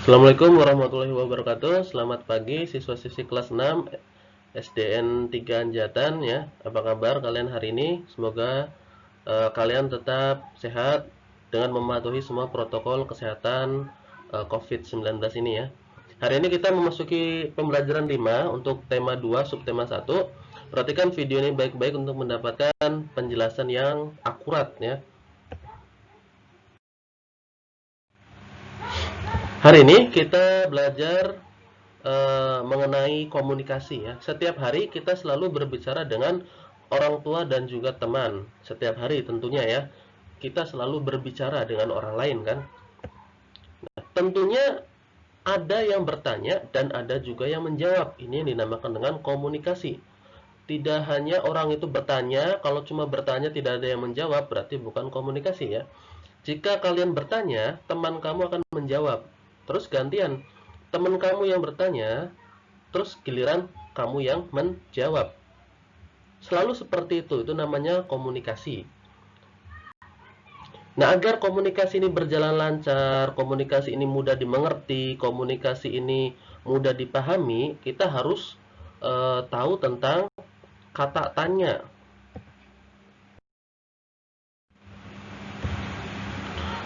Assalamualaikum warahmatullahi wabarakatuh. Selamat pagi siswa-siswi kelas 6 SDN 3 Anjatan ya. Apa kabar kalian hari ini? Semoga kalian tetap sehat dengan mematuhi semua protokol kesehatan COVID-19 ini ya. Hari ini kita memasuki pembelajaran 5 untuk tema 2 subtema 1. Perhatikan video ini baik-baik untuk mendapatkan penjelasan yang akurat ya. Hari ini kita belajar mengenai komunikasi ya. Setiap hari kita selalu berbicara dengan orang tua dan juga teman. Setiap hari tentunya ya. Kita selalu berbicara dengan orang lain kan. Nah, tentunya ada yang bertanya dan ada juga yang menjawab. Ini yang dinamakan dengan komunikasi. Tidak hanya orang itu bertanya, kalau cuma bertanya tidak ada yang menjawab, berarti bukan komunikasi ya. Jika kalian bertanya, teman kamu akan menjawab. Terus gantian, teman kamu yang bertanya, terus giliran kamu yang menjawab. Selalu seperti itu namanya komunikasi. Nah, agar komunikasi ini berjalan lancar, komunikasi ini mudah dimengerti, komunikasi ini mudah dipahami, kita harus tahu tentang kata tanya.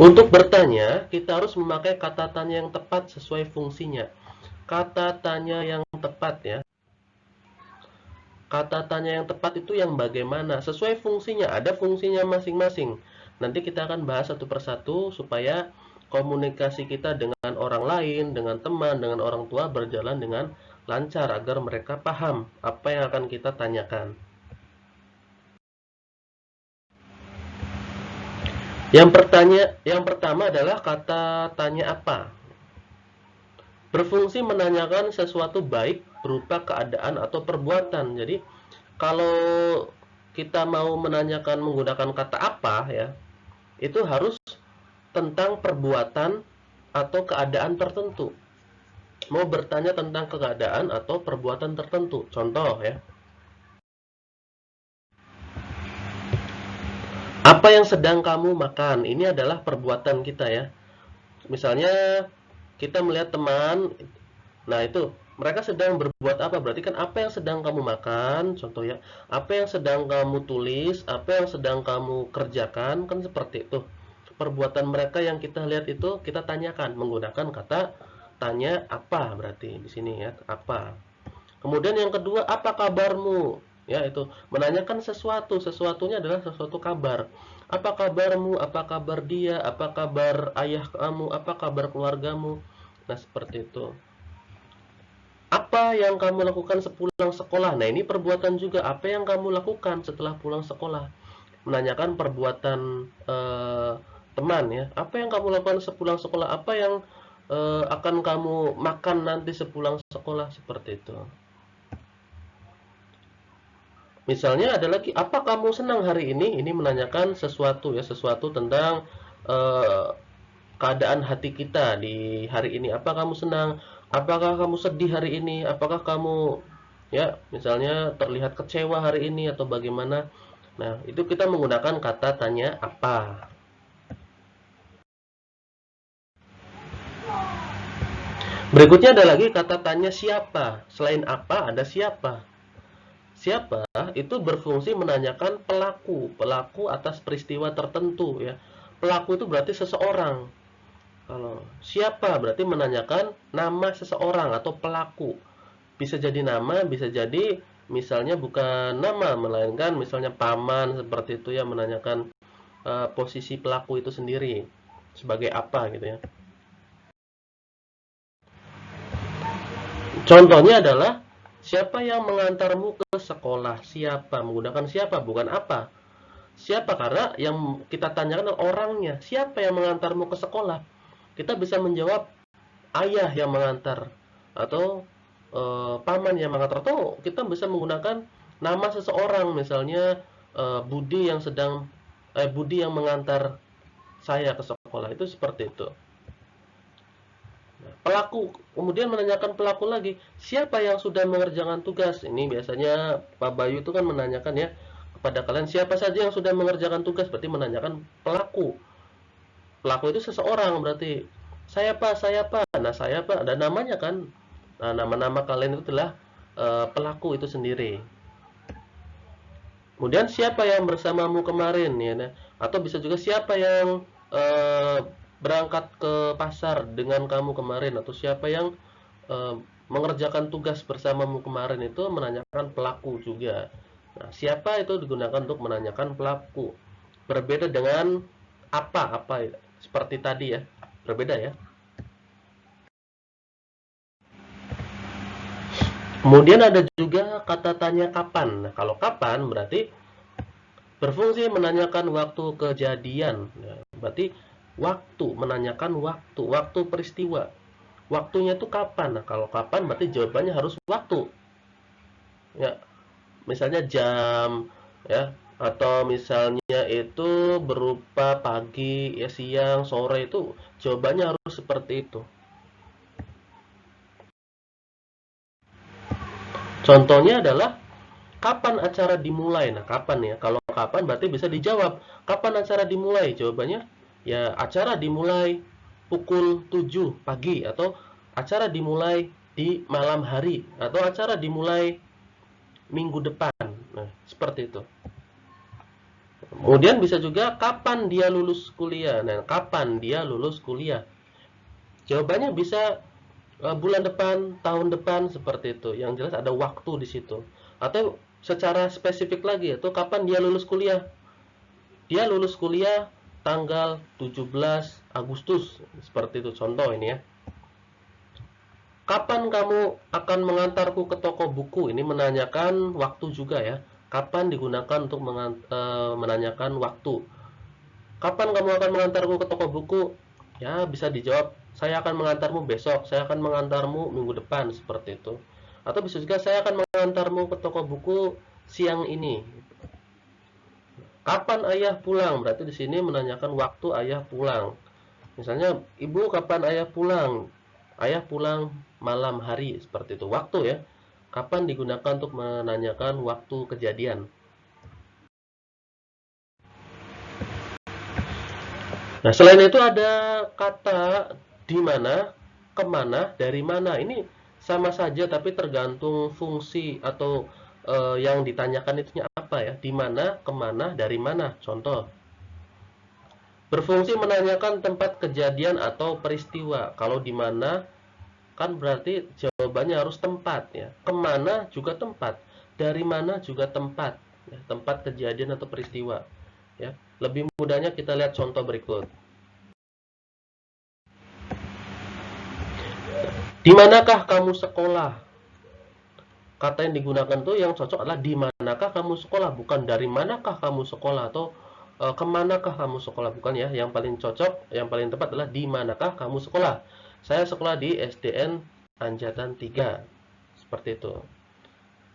Untuk bertanya, kita harus memakai kata tanya yang tepat sesuai fungsinya. Kata tanya yang tepat ya. Kata tanya yang tepat itu yang bagaimana? Sesuai fungsinya, ada fungsinya masing-masing. Nanti kita akan bahas satu persatu supaya komunikasi kita dengan orang lain, dengan teman, dengan orang tua berjalan dengan lancar agar mereka paham apa yang akan kita tanyakan. Yang pertama adalah kata tanya apa. Berfungsi menanyakan sesuatu baik berupa keadaan atau perbuatan. Jadi, kalau kita mau menanyakan menggunakan kata apa ya, itu harus tentang perbuatan atau keadaan tertentu. Mau bertanya tentang keadaan atau perbuatan tertentu. Contoh ya. Apa yang sedang kamu makan? Ini adalah perbuatan kita ya. Misalnya kita melihat teman, nah itu mereka sedang berbuat apa? Berarti kan apa yang sedang kamu makan, contoh ya. Apa yang sedang kamu tulis, apa yang sedang kamu kerjakan, kan seperti itu. Perbuatan mereka yang kita lihat itu kita tanyakan menggunakan kata tanya apa berarti di sini ya, apa. Kemudian yang kedua, apa kabarmu? Ya, itu menanyakan sesuatu, sesuatunya adalah sesuatu kabar. Apa kabarmu? Apa kabar dia? Apa kabar ayah kamu? Apa kabar keluargamu? Nah, seperti itu. Apa yang kamu lakukan sepulang sekolah? Nah, ini perbuatan juga. Apa yang kamu lakukan setelah pulang sekolah? Menanyakan perbuatan teman ya. Apa yang kamu lakukan sepulang sekolah? Apa yang akan kamu makan nanti sepulang sekolah? Seperti itu. Misalnya ada lagi, apa kamu senang hari ini? Ini menanyakan sesuatu ya, sesuatu tentang eh, keadaan hati kita di hari ini. Apa kamu senang? Apakah kamu sedih hari ini? Apakah kamu ya, misalnya terlihat kecewa hari ini atau bagaimana? Nah, itu kita menggunakan kata tanya apa. Berikutnya ada lagi kata tanya siapa. Selain apa, ada siapa. Siapa itu berfungsi menanyakan pelaku, pelaku atas peristiwa tertentu ya. Pelaku itu berarti seseorang. Kalau siapa berarti menanyakan nama seseorang atau pelaku. Bisa jadi nama, bisa jadi misalnya bukan nama melainkan misalnya paman seperti itu ya, menanyakan posisi pelaku itu sendiri sebagai apa gitu ya. Contohnya adalah siapa yang mengantarmu ke sekolah? Siapa? Menggunakan siapa, bukan apa. Siapa? Karena yang kita tanyakan adalah orangnya. Siapa yang mengantarmu ke sekolah? Kita bisa menjawab ayah yang mengantar atau paman yang mengantar, atau kita bisa menggunakan nama seseorang, misalnya Budi yang Budi yang mengantar saya ke sekolah, itu seperti itu. Pelaku kemudian menanyakan pelaku lagi, siapa yang sudah mengerjakan tugas? Ini biasanya Pak Bayu itu kan menanyakan ya kepada kalian, siapa saja yang sudah mengerjakan tugas, berarti menanyakan pelaku. Pelaku itu seseorang berarti. Saya Pak, saya Pak. Nah, saya Pak, ada namanya kan. Nah, nama-nama kalian itu adalah pelaku itu sendiri. Kemudian siapa yang bersamamu kemarin ya, nah? Atau bisa juga siapa yang eh, berangkat ke pasar dengan kamu kemarin, atau siapa yang eh, mengerjakan tugas bersamamu kemarin, itu menanyakan pelaku juga. Nah, siapa itu digunakan untuk menanyakan pelaku. Berbeda dengan apa seperti tadi ya. Berbeda ya. Kemudian ada juga kata tanya kapan. Nah, kalau kapan berarti berfungsi menanyakan waktu kejadian. Ya, berarti waktu, menanyakan waktu, waktu peristiwa. Waktunya itu kapan? Nah, kalau kapan berarti jawabannya harus waktu. Ya, misalnya jam ya, atau misalnya itu berupa pagi, ya siang, sore, itu jawabannya harus seperti itu. Contohnya adalah kapan acara dimulai. Nah, kapan ya? Kalau kapan berarti bisa dijawab. Kapan acara dimulai? Jawabannya ya acara dimulai pukul 7 pagi, atau acara dimulai di malam hari, atau acara dimulai minggu depan. Nah, seperti itu. Kemudian bisa juga kapan dia lulus kuliah. Nah, kapan dia lulus kuliah? Jawabannya bisa bulan depan, tahun depan, seperti itu. Yang jelas ada waktu di situ. Atau secara spesifik lagi, itu kapan dia lulus kuliah? Dia lulus kuliah tanggal 17 Agustus. Seperti itu contoh ini ya. Kapan kamu akan mengantarku ke toko buku? Ini menanyakan waktu juga ya. Kapan digunakan untuk menanyakan waktu. Kapan kamu akan mengantarku ke toko buku? Ya, bisa dijawab, saya akan mengantarmu besok, saya akan mengantarmu minggu depan, seperti itu. Atau bisa juga, saya akan mengantarmu ke toko buku siang ini. Kapan ayah pulang? Berarti di sini menanyakan waktu ayah pulang. Misalnya, ibu kapan ayah pulang? Ayah pulang malam hari, seperti itu. Waktu ya. Kapan digunakan untuk menanyakan waktu kejadian. Nah, selain itu ada kata di mana, kemana, dari mana. Ini sama saja tapi tergantung fungsi atau yang ditanyakan itunya apa ya. Di mana, kemana, dari mana. Contoh, berfungsi menanyakan tempat kejadian atau peristiwa. Kalau di mana kan berarti jawabannya harus tempat ya. Kemana juga tempat. Dari mana juga tempat. Ya, tempat kejadian atau peristiwa. Ya, lebih mudahnya kita lihat contoh berikut. Di manakah kamu sekolah? Kata yang digunakan tuh yang cocok adalah di manakah kamu sekolah, bukan dari manakah kamu sekolah, atau kemanakah kamu sekolah, bukan ya. Yang paling cocok, yang paling tepat adalah di manakah kamu sekolah. Saya sekolah di SDN Anjatan 3, seperti itu.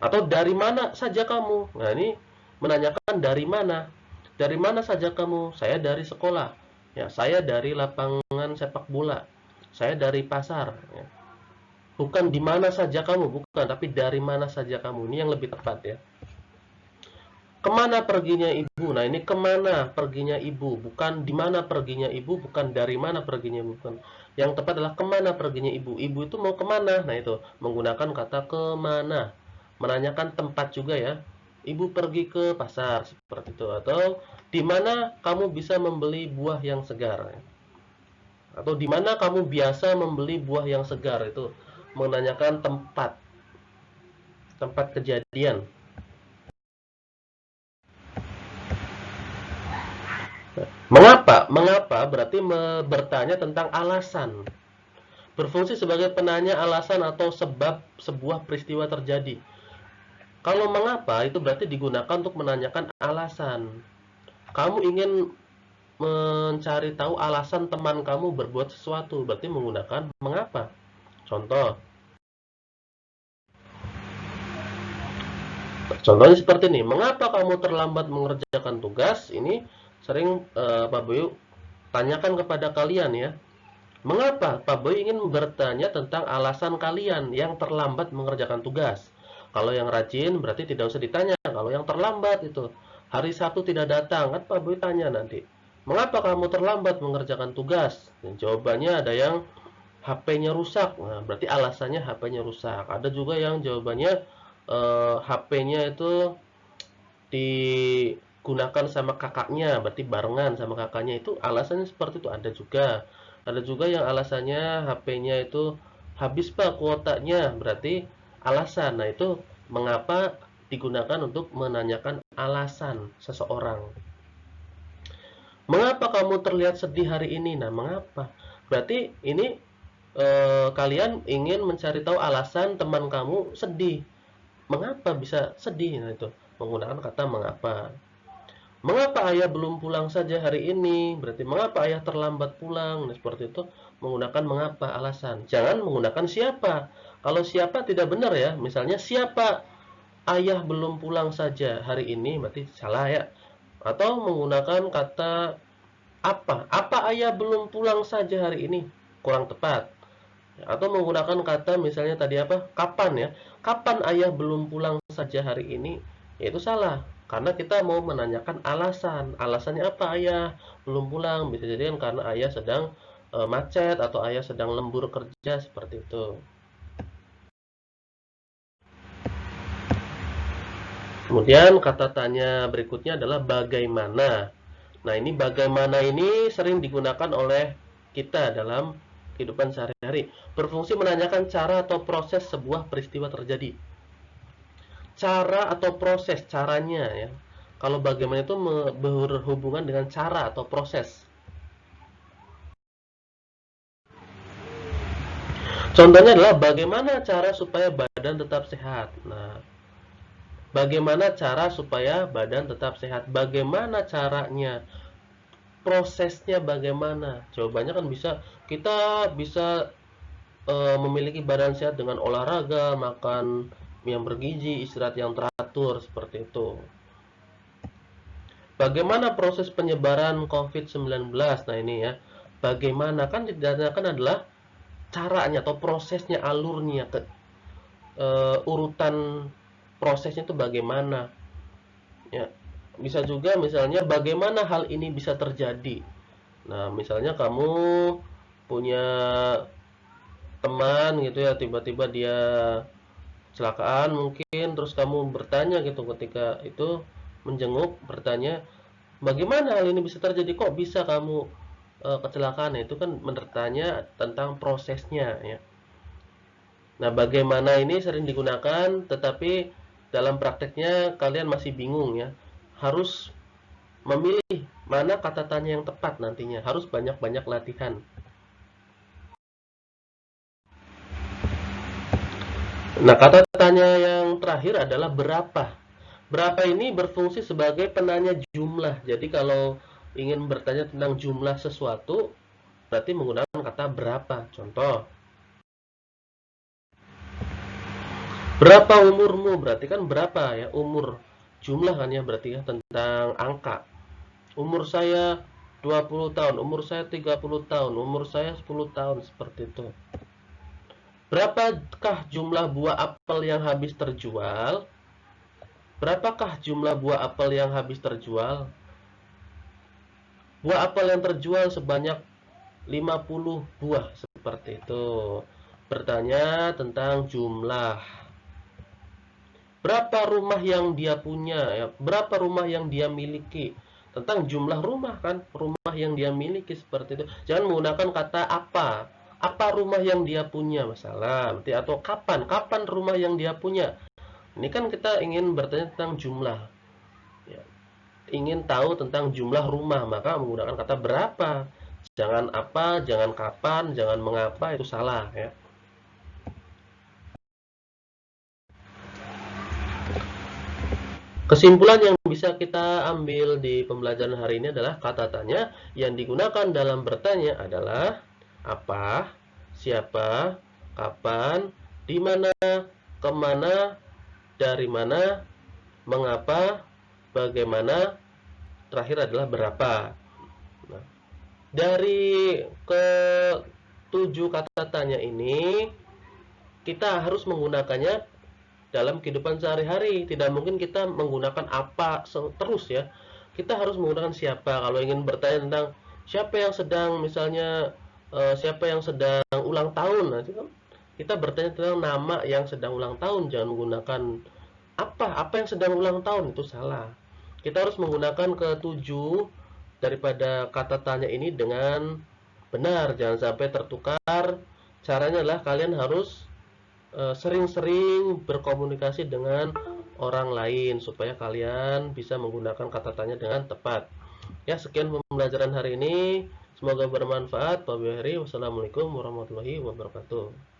Atau dari mana saja kamu. Nah, ini menanyakan dari mana. Dari mana saja kamu? Saya dari sekolah. Ya, saya dari lapangan sepak bola. Saya dari pasar. Ya. Bukan di mana saja kamu, bukan, tapi dari mana saja kamu. Ini yang lebih tepat ya. Kemana perginya ibu? Nah, ini kemana perginya ibu, bukan di mana perginya ibu, bukan dari mana perginya ibu. Bukan. Yang tepat adalah kemana perginya ibu. Ibu itu mau kemana? Nah, itu menggunakan kata kemana. Menanyakan tempat juga ya. Ibu pergi ke pasar, seperti itu. Atau di mana kamu bisa membeli buah yang segar. Atau di mana kamu biasa membeli buah yang segar, itu menanyakan tempat, tempat kejadian. Mengapa? Mengapa berarti bertanya tentang alasan. Berfungsi sebagai penanya alasan atau sebab sebuah peristiwa terjadi. Kalau mengapa itu berarti digunakan untuk menanyakan alasan. Kamu ingin mencari tahu alasan teman kamu berbuat sesuatu, berarti menggunakan mengapa. Contoh, contohnya seperti ini, mengapa kamu terlambat mengerjakan tugas? Ini sering Pak Boyu tanyakan kepada kalian ya. Mengapa Pak Boy ingin bertanya tentang alasan kalian yang terlambat mengerjakan tugas? Kalau yang rajin berarti tidak usah ditanya. Kalau yang terlambat itu hari Sabtu tidak datang, kan Pak Boy tanya nanti. Mengapa kamu terlambat mengerjakan tugas? Dan jawabannya ada yang HP-nya rusak. Nah, berarti alasannya HP-nya rusak. Ada juga yang jawabannya HP-nya itu digunakan sama kakaknya, berarti barengan sama kakaknya, itu alasannya seperti itu ada juga. Ada juga yang alasannya HP-nya itu habis Pak kuotanya, berarti alasan. Nah, itu mengapa digunakan untuk menanyakan alasan seseorang. Mengapa kamu terlihat sedih hari ini? Nah, mengapa? Berarti ini kalian ingin mencari tahu alasan teman kamu sedih. Mengapa bisa sedih? Nah, itu menggunakan kata mengapa. Mengapa ayah belum pulang saja hari ini? Berarti mengapa ayah terlambat pulang? Nah, seperti itu menggunakan mengapa alasan. Jangan menggunakan siapa. Kalau siapa tidak benar ya. Misalnya siapa ayah belum pulang saja hari ini, berarti salah ya. Atau menggunakan kata apa? Apa ayah belum pulang saja hari ini? Kurang tepat. Atau menggunakan kata misalnya tadi apa? Kapan ya? Kapan ayah belum pulang saja hari ini? Ya itu salah. Karena kita mau menanyakan alasan. Alasannya apa ayah belum pulang? Bisa jadi kan karena ayah sedang macet atau ayah sedang lembur kerja seperti itu. Kemudian kata tanya berikutnya adalah bagaimana. Nah, ini bagaimana ini sering digunakan oleh kita dalam kehidupan sehari-hari. Berfungsi menanyakan cara atau proses sebuah peristiwa terjadi. Cara atau proses, caranya ya. Kalau bagaimana itu berhubungan dengan cara atau proses. Contohnya adalah bagaimana cara supaya badan tetap sehat. Nah, bagaimana cara supaya badan tetap sehat? Bagaimana caranya? Prosesnya bagaimana? Jawabannya kan bisa, kita bisa memiliki badan sehat dengan olahraga, makan yang bergizi, istirahat yang teratur, seperti itu. Bagaimana proses penyebaran COVID-19? Nah, ini ya. Bagaimana kan ditanyakan adalah caranya atau prosesnya, alurnya, urutan prosesnya itu bagaimana? Ya. Bisa juga misalnya bagaimana hal ini bisa terjadi. Nah, misalnya kamu punya teman gitu ya, tiba-tiba dia kecelakaan mungkin, terus kamu bertanya gitu ketika itu menjenguk, bertanya bagaimana hal ini bisa terjadi, kok bisa kamu kecelakaan. Nah, itu kan bertanya tentang prosesnya ya. Nah, bagaimana ini sering digunakan tetapi dalam prakteknya kalian masih bingung ya, harus memilih mana kata tanya yang tepat nantinya, harus banyak-banyak latihan. Nah, kata tanya yang terakhir adalah berapa. Berapa ini berfungsi sebagai penanya jumlah. Jadi kalau ingin bertanya tentang jumlah sesuatu, berarti menggunakan kata berapa. Contoh, berapa umurmu? Berarti kan berapa ya umur. Jumlah kan ya berarti ya tentang angka. Umur saya 20 tahun, umur saya 30 tahun, umur saya 10 tahun, seperti itu. Berapakah jumlah buah apel yang habis terjual? Berapakah jumlah buah apel yang habis terjual? Buah apel yang terjual sebanyak 50 buah, seperti itu. Bertanya tentang jumlah. Berapa rumah yang dia punya ya? Berapa rumah yang dia miliki? Tentang jumlah rumah kan, rumah yang dia miliki, seperti itu. Jangan menggunakan kata apa. Apa rumah yang dia punya masalah, atau kapan? Kapan rumah yang dia punya? Ini kan kita ingin bertanya tentang jumlah. Ya. Ingin tahu tentang jumlah rumah, maka menggunakan kata berapa. Jangan apa, jangan kapan, jangan mengapa, itu salah ya. Kesimpulan yang bisa kita ambil di pembelajaran hari ini adalah kata tanya yang digunakan dalam bertanya adalah apa, siapa, kapan, di mana, kemana, dari mana, mengapa, bagaimana, terakhir adalah berapa. Nah, dari ke-7 kata tanya ini, kita harus menggunakannya dalam kehidupan sehari-hari. Tidak mungkin kita menggunakan apa terus ya. kita harus menggunakan siapa. Kalau ingin bertanya tentang siapa yang sedang, misalnya siapa yang sedang ulang tahun, nah itu kan kita bertanya tentang nama yang sedang ulang tahun, jangan menggunakan apa yang sedang ulang tahun, itu salah. Kita harus menggunakan ketujuh daripada kata tanya ini dengan benar, jangan sampai tertukar. Caranya adalah kalian harus sering-sering berkomunikasi dengan orang lain supaya kalian bisa menggunakan kata tanya dengan tepat. Ya, sekian pembelajaran hari ini. Semoga bermanfaat. Wassalamualaikum warahmatullahi wabarakatuh.